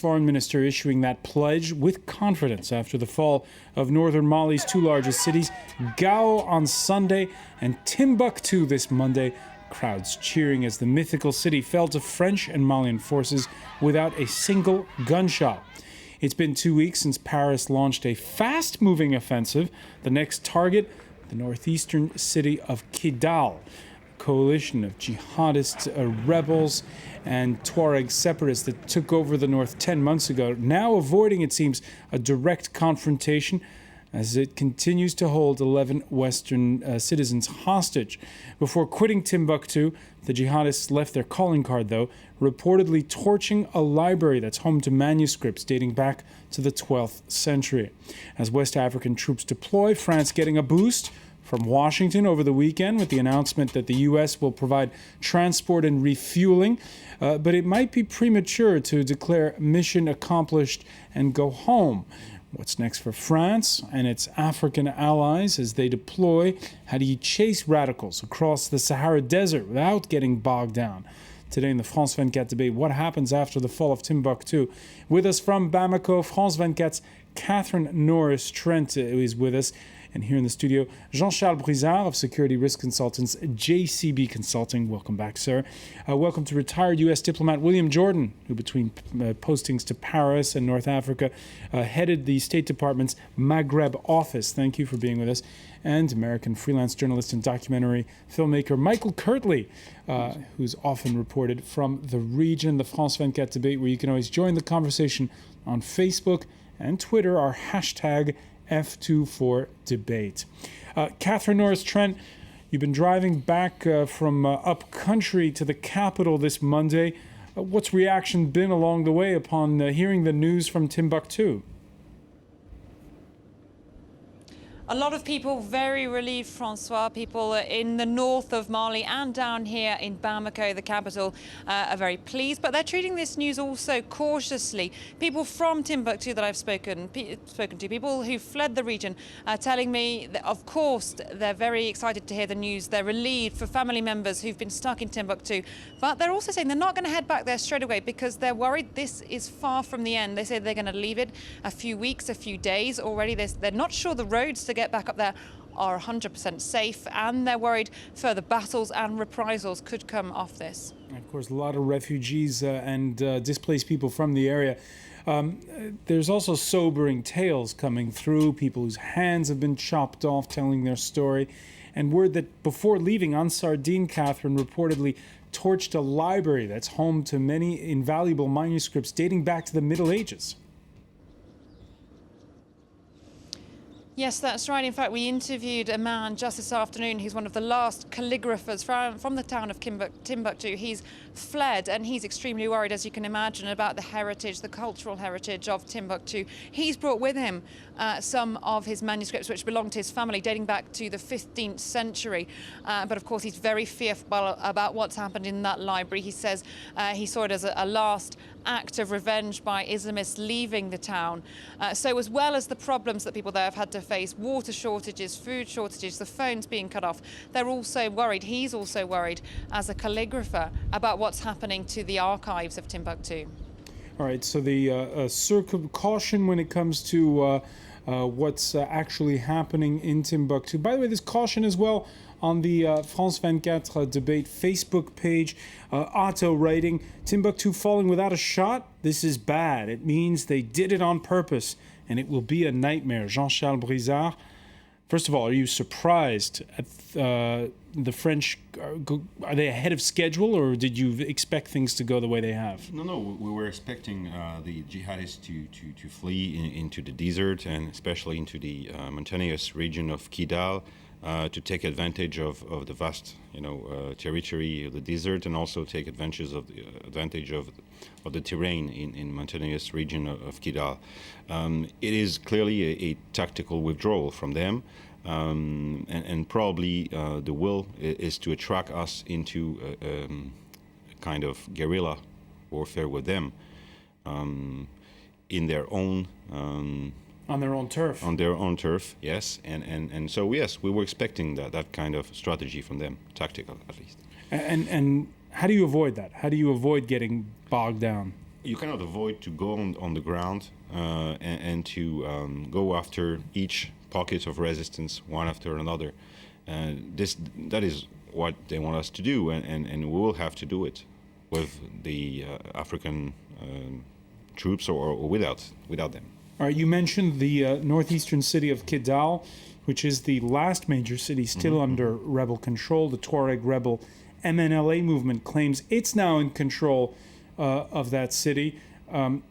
foreign minister issuing that pledge with confidence after the fall of northern Mali's two largest cities, Gao on Sunday and Timbuktu this Monday. Crowds cheering as the mythical city fell to French and Malian forces without a single gunshot. It's been 2 weeks since Paris launched a fast-moving offensive. The next target, the northeastern city of Kidal. A coalition of jihadist rebels and Tuareg separatists that took over the north 10 months ago, now avoiding, it seems, a direct confrontation as it continues to hold 11 Western citizens hostage. Before quitting Timbuktu, the jihadists left their calling card, though, reportedly torching a library that's home to manuscripts dating back to the 12th century. As West African troops deploy, France getting a boost from Washington over the weekend with the announcement that the U.S. will provide transport and refueling. But it might be premature to declare mission accomplished and go home. What's next for France and its African allies as they deploy? How do you chase radicals across the Sahara Desert without getting bogged down? Today in the France 24 debate, what happens after the fall of Timbuktu? With us from Bamako, France 24's Catherine Norris-Trent is with us. And here in the studio, Jean-Charles Brizard of Security Risk Consultants, JCB Consulting. Welcome back, sir. Welcome to retired U.S. diplomat William Jordan, who between postings to Paris and North Africa, headed the State Department's Maghreb office. Thank you for being with us. And American freelance journalist and documentary filmmaker Michael Kirtley, who's often reported from the region. The France 24 debate, where you can always join the conversation on Facebook and Twitter, our hashtag F24Debate. Catherine Norris-Trent, you've been driving back from up country to the capital this Monday. What's reaction been along the way upon hearing the news from Timbuktu? A lot of people very relieved, Francois. People in the north of Mali and down here in Bamako, the capital, are very pleased. But they're treating this news also cautiously. People from Timbuktu that I've spoken to, people who fled the region, are telling me that, of course, they're very excited to hear the news. They're relieved for family members who've been stuck in Timbuktu. But they're also saying they're not going to head back there straight away because they're worried this is far from the end. They say they're going to leave it a few weeks, a few days already. They're not sure the roads to get back up there are 100% safe, and they're worried further battles and reprisals could come off this. Of course, a lot of refugees and displaced people from the area. There's also sobering tales coming through, people whose hands have been chopped off telling their story, and word that before leaving on Sardine, Catherine reportedly torched a library that's home to many invaluable manuscripts dating back to the Middle Ages. Yes, that's right. In fact, we interviewed a man just this afternoon who's one of the last calligraphers from the town of Timbuktu. He's fled and he's extremely worried, as you can imagine, about the heritage, the cultural heritage of Timbuktu. He's brought with him some of his manuscripts which belong to his family dating back to the 15th century. But of course, he's very fearful about what's happened in that library. He says he saw it as a last act of revenge by Islamists leaving the town. So as well as the problems that people there have had to face, water shortages, food shortages, the phones being cut off, they're also worried, he's also worried as a calligrapher about what's happening to the archives of Timbuktu. All right, so the caution when it comes to what's actually happening in Timbuktu. By the way, there's caution as well on the France 24 debate Facebook page. Otto writing, Timbuktu falling without a shot? This is bad. It means they did it on purpose, and it will be a nightmare. Jean-Charles Brizard, first of all, are you surprised at the French? Are they ahead of schedule, or did you expect things to go the way they have? No, we were expecting the jihadists to flee into the desert, and especially into the mountainous region of Kidal, to take advantage of the vast, territory of the desert, and also take advantage of the terrain in mountainous region of Kidal. It is clearly a tactical withdrawal from them, and probably the will is to attract us into a kind of guerrilla warfare with them, in their own. On their own turf. On their own turf, yes. And so, yes, we were expecting that kind of strategy from them, tactical at least. And how do you avoid that? How do you avoid getting bogged down? you cannot avoid to go on the ground and to go after each pocket of resistance one after another. That is what they want us to do, and we will have to do it with the African troops or without them. All right, you mentioned the northeastern city of Kidal, which is the last major city still under rebel control. The Tuareg rebel MNLA movement claims it's now in control of that city.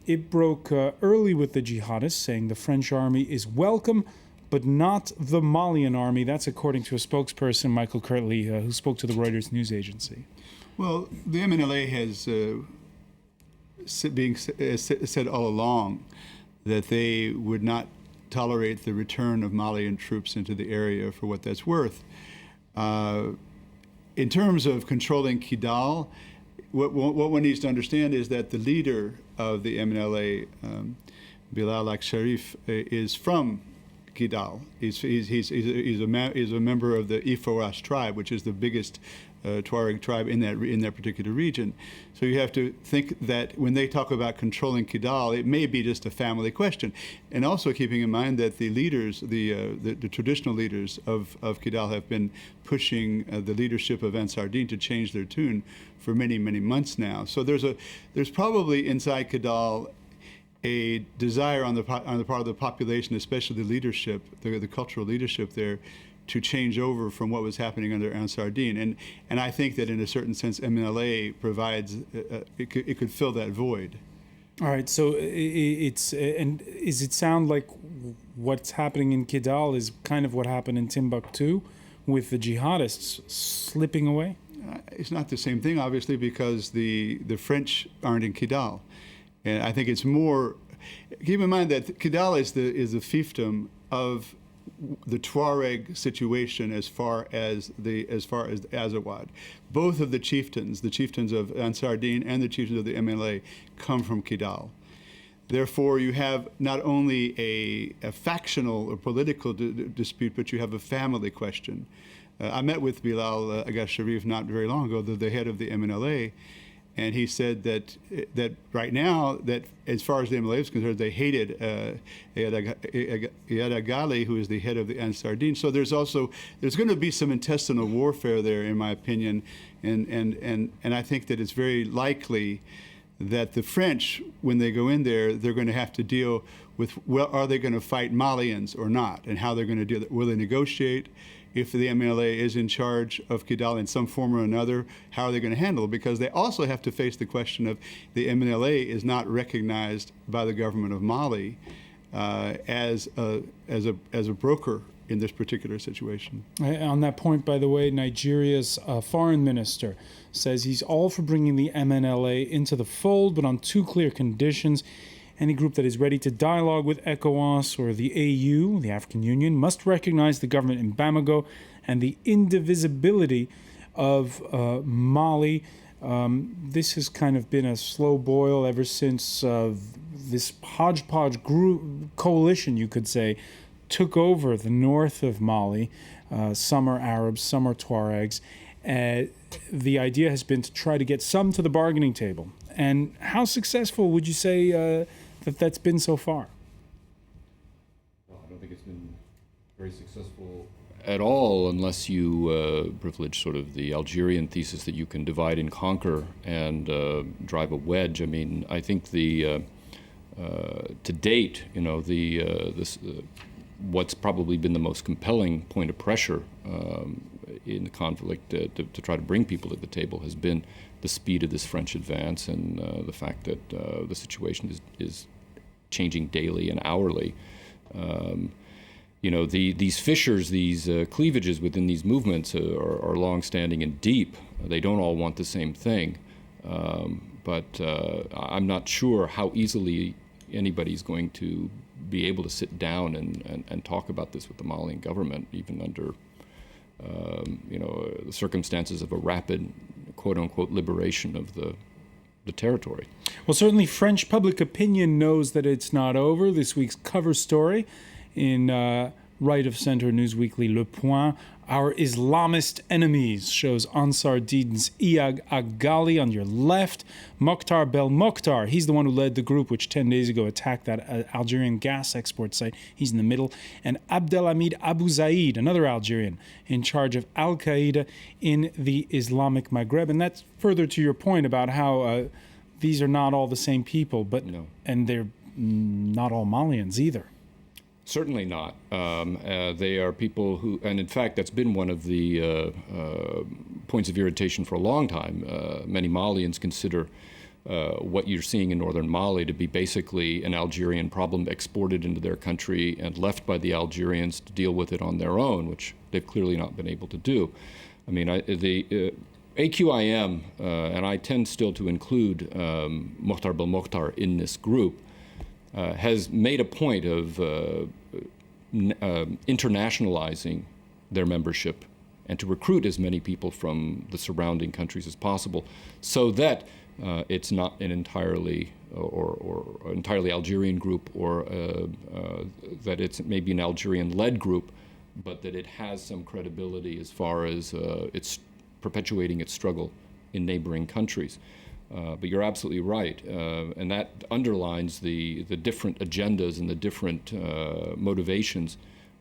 It broke early with the jihadists, saying the French army is welcome, but not the Malian army. That's according to a spokesperson, Michael Kirtley, who spoke to the Reuters news agency. Well, the MNLA has said all along that they would not tolerate the return of Malian troops into the area for what that's worth. In terms of controlling Kidal, what one needs to understand is that the leader of the MNLA, Bilal Al-Sharif, is from Kidal. He's a member of the Iforas tribe, which is the biggest Tuareg tribe in that particular region. So you have to think that when they talk about controlling Kidal, it may be just a family question, and also keeping in mind that the leaders, the traditional leaders of Kidal, have been pushing the leadership of Ansar Dine to change their tune for many months now. So there's probably inside Kidal a desire on the part of the population, especially the leadership, the cultural leadership there, to change over from what was happening under Ansar Dine. And I think that in a certain sense, MNLA provides, it could fill that void. All right, so does it sound like what's happening in Kidal is kind of what happened in Timbuktu with the jihadists slipping away? It's not the same thing, obviously, because the French aren't in Kidal. And I think it's more, keep in mind that Kidal is the fiefdom of the Tuareg situation as far as the Azawad. Both of the chieftains of Ansar Dine and the chieftains of the MLA, come from Kidal. Therefore, you have not only a factional or political dispute, but you have a family question. I met with Bilal Al-Sharif not very long ago, the head of the MNLA, and he said that right now, that as far as the MLA is concerned, they hated Iyad Agali, who is the head of the Ansar Dine. So there's going to be some intestinal warfare there, in my opinion, and I think that it's very likely that the French, when they go in there, they're going to have to deal with, well, are they going to fight Malians or not, and how they're going to do that. Will they negotiate? If the MLA is in charge of Kidal in some form or another, how are they going to handle it? Because they also have to face the question of the MLA is not recognized by the government of Mali as a broker in this particular situation. On that point, by the way, Nigeria's foreign minister says he's all for bringing the MNLA into the fold, but on two clear conditions. Any group that is ready to dialogue with ECOWAS or the AU, the African Union, must recognize the government in Bamako and the indivisibility of Mali. This has kind of been a slow boil ever since this hodgepodge coalition, you could say, took over the north of Mali. Some are Arabs, some are Tuaregs. The idea has been to try to get some to the bargaining table. And how successful would you say that's been so far? Well, I don't think it's been very successful at all, unless you privilege sort of the Algerian thesis that you can divide and conquer and drive a wedge. I mean, I think to date, what's probably been the most compelling point of pressure in the conflict to try to bring people to the table has been the speed of this French advance and the fact that the situation is changing daily and hourly. These fissures, these cleavages within these movements are long-standing and deep. They don't all want the same thing. But I'm not sure how easily anybody's going to be able to sit down and talk about this with the Malian government, even under the circumstances of a rapid, quote-unquote, liberation of the territory. Well, certainly French public opinion knows that it's not over. This week's cover story in right-of-center Newsweekly Le Point Our Islamist enemies shows Ansar Din's Iyad Aghali on your left. Mokhtar Belmokhtar, he's the one who led the group which 10 days ago attacked that Algerian gas export site. He's in the middle. And Abdelhamid Abu Zaid, another Algerian, in charge of Al-Qaeda in the Islamic Maghreb. And that's further to your point about how these are not all the same people, but and they're not all Malians either. Certainly not. They are people who, and in fact, that's been one of the points of irritation for a long time. Many Malians consider what you're seeing in northern Mali to be basically an Algerian problem exported into their country and left by the Algerians to deal with it on their own, which they've clearly not been able to do. I mean, the AQIM, and I tend still to include Mokhtar Belmokhtar in this group, has made a point of internationalizing their membership and to recruit as many people from the surrounding countries as possible, so that it's not an entirely entirely Algerian group, or that it's maybe an Algerian-led group, but that it has some credibility as far as it's perpetuating its struggle in neighboring countries. But you're absolutely right, and that underlines the different agendas and the different motivations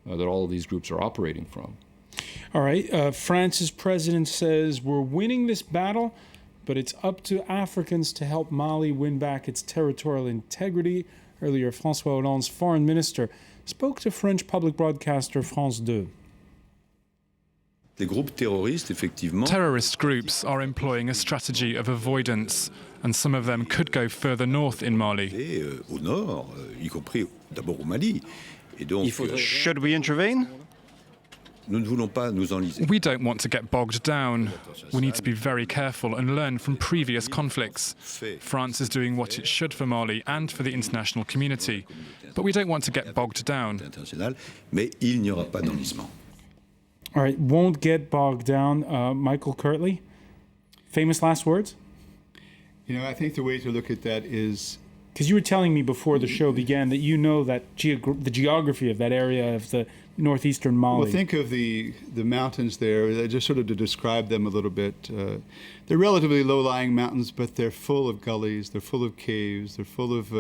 that all of these groups are operating from. All right, France's president says we're winning this battle, but it's up to Africans to help Mali win back its territorial integrity. Earlier, François Hollande's foreign minister spoke to French public broadcaster France 2. Terrorist groups are employing a strategy of avoidance, and some of them could go further north in Mali. Should we intervene? We don't want to get bogged down. We need to be very careful and learn from previous conflicts. France is doing what it should for Mali and for the international community, but we don't want to get bogged down. All right, won't get bogged down. Michael Kirtley, famous last words? You know, I think the way to look at that is... Because you were telling me before the show began that you know that the geography of that area of the northeastern Mali. Well, think of the mountains there, just sort of to describe them a little bit. They're relatively low-lying mountains, but they're full of gullies, they're full of caves, they're full of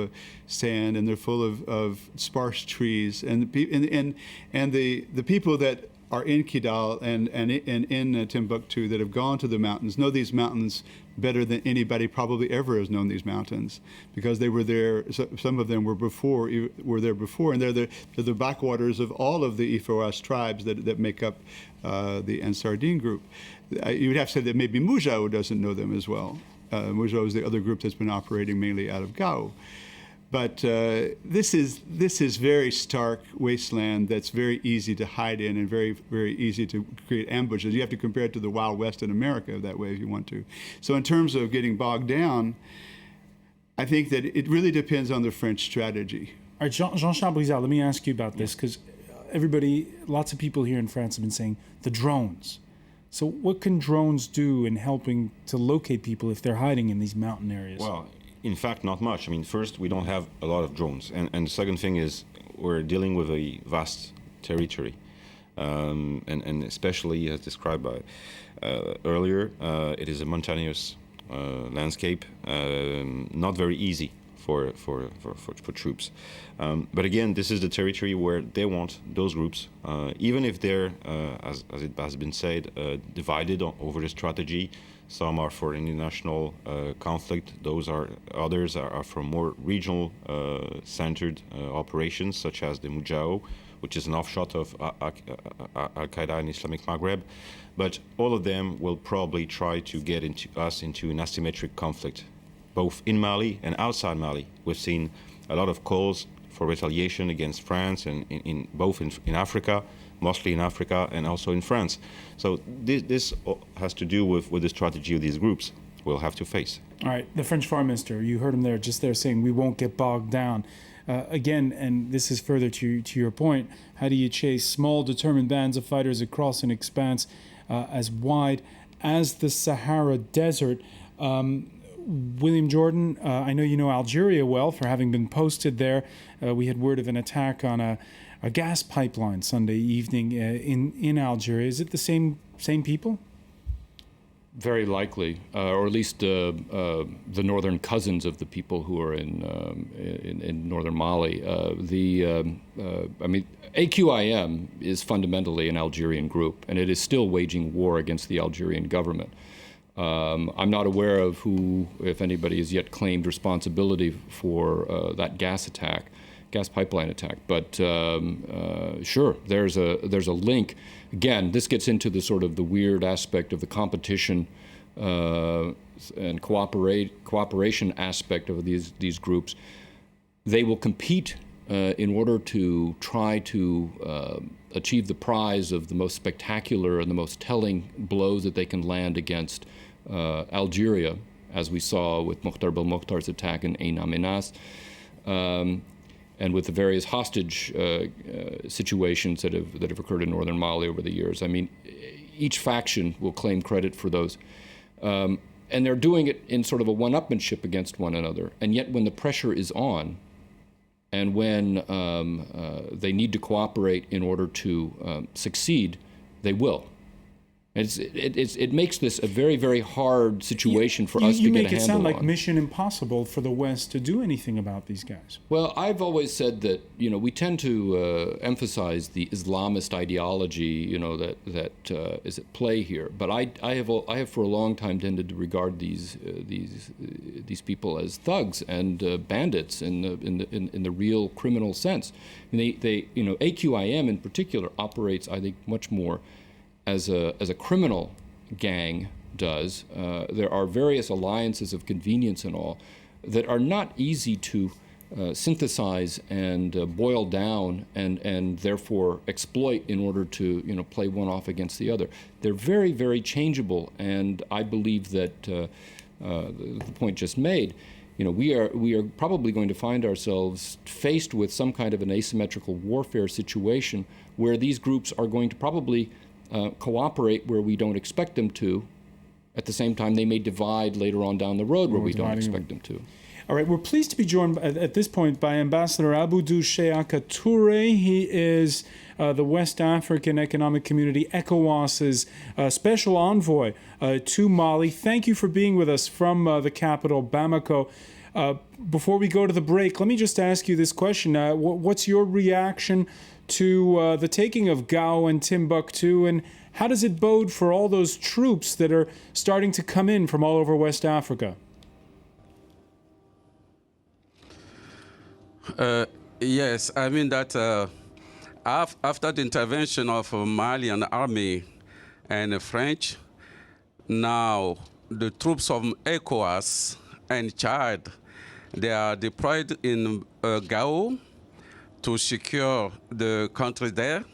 sand, and they're full of sparse trees. And the people that are in Kidal and in Timbuktu that have gone to the mountains know these mountains better than anybody probably ever has known these mountains, because they were there. Some of them were there before, and they're the backwaters of all of the Ifoas tribes that make up the Ansar Din group. You would have to say that maybe Mujao doesn't know them as well. Mujao is the other group that's been operating mainly out of Gao. But this is very stark wasteland that's very easy to hide in and very, very easy to create ambushes. You have to compare it to the Wild West in America that way if you want to. So in terms of getting bogged down, I think that it really depends on the French strategy. All right, Jean-Charles Brizard, let me ask you about this, because lots of people here in France have been saying the drones. So what can drones do in helping to locate people if they're hiding in these mountain areas? Well, in fact, not much. I mean, first, we don't have a lot of drones. And the second thing is we're dealing with a vast territory. And especially, as described by earlier, it is a mountainous landscape, not very easy for troops. But again, this is the territory where they want those groups, even if they're, as it has been said, divided over the strategy. Some are for international conflict. Others are for more regional centered operations, such as the Mujao, which is an offshoot of Al-Qaeda in Islamic Maghreb. But all of them will probably try to get into an asymmetric conflict, both in Mali and outside Mali. We've seen a lot of calls for retaliation against France, and both in Africa, mostly in Africa, and also in France. So this has to do with the strategy of these groups we'll have to face. All right, the French Foreign Minister, you heard him there, just there saying we won't get bogged down. Again, and this is further to your point, how do you chase small, determined bands of fighters across an expanse as wide as the Sahara Desert? William Jordan, I know you know Algeria well for having been posted there. We had word of an attack on a gas pipeline Sunday evening in Algeria. Is it the same people? Very likely, or at least the northern cousins of the people who are in northern Mali. I mean, AQIM is fundamentally an Algerian group, and it is still waging war against the Algerian government. I'm not aware of who, if anybody, has yet claimed responsibility for that gas pipeline attack. But sure, there's a link. Again, this gets into the sort of the weird aspect of the competition and cooperation aspect of these groups. They will compete in order to try to achieve the prize of the most spectacular and the most telling blows that they can land against Algeria, as we saw with Mokhtar Belmokhtar's attack in Ain Amenas, and with the various hostage situations that have occurred in northern Mali over the years. I mean, each faction will claim credit for those. And they're doing it in sort of a one-upmanship against one another. And yet when the pressure is on, and when they need to cooperate in order to succeed, they will. It makes this a very, very hard situation for us to get a handle on. You make it sound like mission impossible for the West to do anything about these guys. Well, I've always said that, we tend to emphasize the Islamist ideology, that is at play here. But I have for a long time tended to regard these people as thugs and bandits in the real criminal sense. And they AQIM in particular operates, I think, much more as a criminal gang does. There are various alliances of convenience and all that are not easy to synthesize and boil down and therefore exploit in order to play one off against the other. They're very, very changeable, and I believe that the point just made, we are probably going to find ourselves faced with some kind of an asymmetrical warfare situation where these groups are going to probably cooperate where we don't expect them to. At the same time, they may divide later on down the road where we don't expect them to. All right, we're pleased to be joined at this point by Ambassador Abdou Sheaka Touré. He is the West African Economic Community, ECOWAS's special envoy to Mali. Thank you for being with us from the capital, Bamako. Before we go to the break, let me just ask you this question. What's your reaction to the taking of Gao and Timbuktu, and how does it bode for all those troops that are starting to come in from all over West Africa? Yes, I mean that after the intervention of Malian army and the French, now the troops of ECOWAS and Chad, they are deployed in Gao to secure the country there.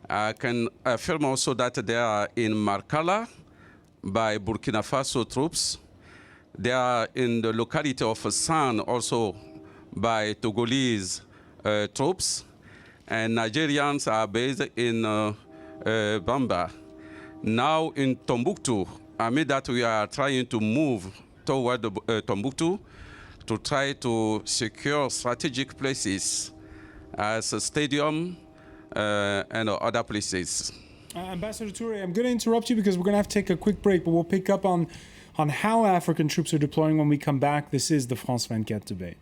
I can affirm also that they are in Markala by Burkina Faso troops. They are in the locality of San also by Togolese troops. And Nigerians are based in Bamba. Now in Tombouctou, I mean that we are trying to move toward Tombouctou to try to secure strategic places as a stadium and other places. Ambassador Touré, I'm going to interrupt you because we're going to have to take a quick break, but we'll pick up on how African troops are deploying when we come back. This is the France 24 debate.